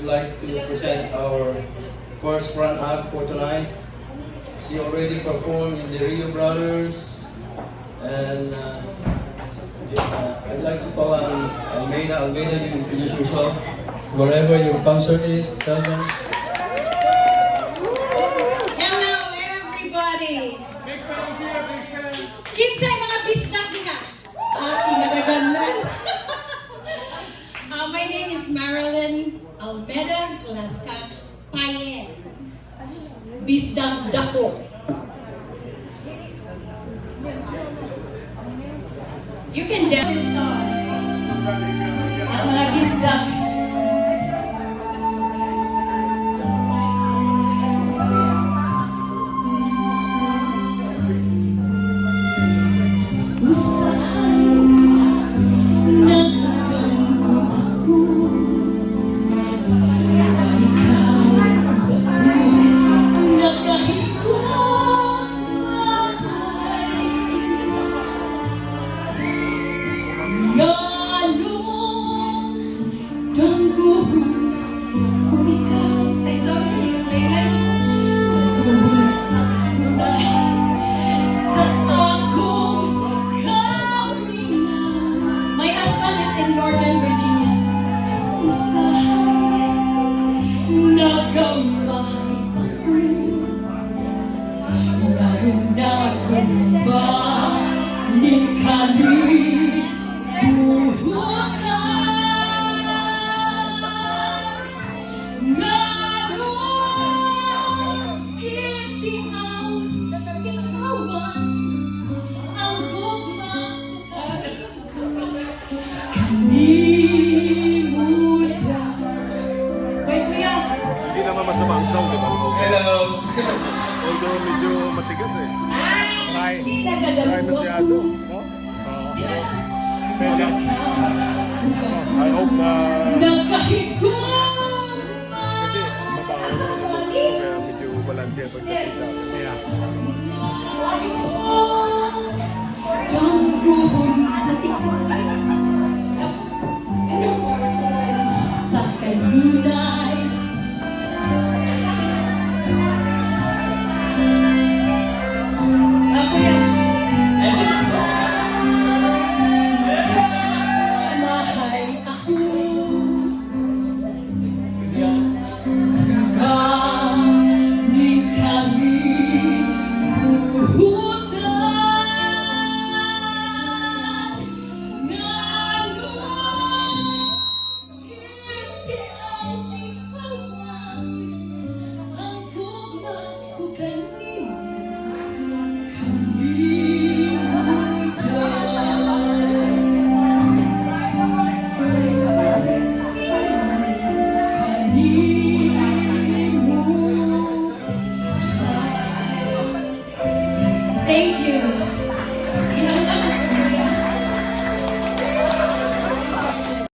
would like to present our first front act for tonight. She already performed in the Rio Brothers, and I'd like to call on Almeida. Almeida, you introduce yourself. Wherever your concert is, tell them. Hello, everybody! Kinsay mga bisdak diha? Kinagagandang. My name is Marilyn Almeida Tlascat Payen. Bisdak Dako. You can dance this song. Ang mga bisdak. Masama ang sound, di ba? Hello! Although medyo matigas eh. Hindi Try nagagalaw masyado. No? Pero, I hope na... Kasi mabaho naman ito. Kaya medyo balance yan pagdating sa akin. Kaya... Sa kanunay ako yan. Mahay ako Gani kami buhutan Ngano Hindi ang ikawan Ang gugma ko kanina Thank you.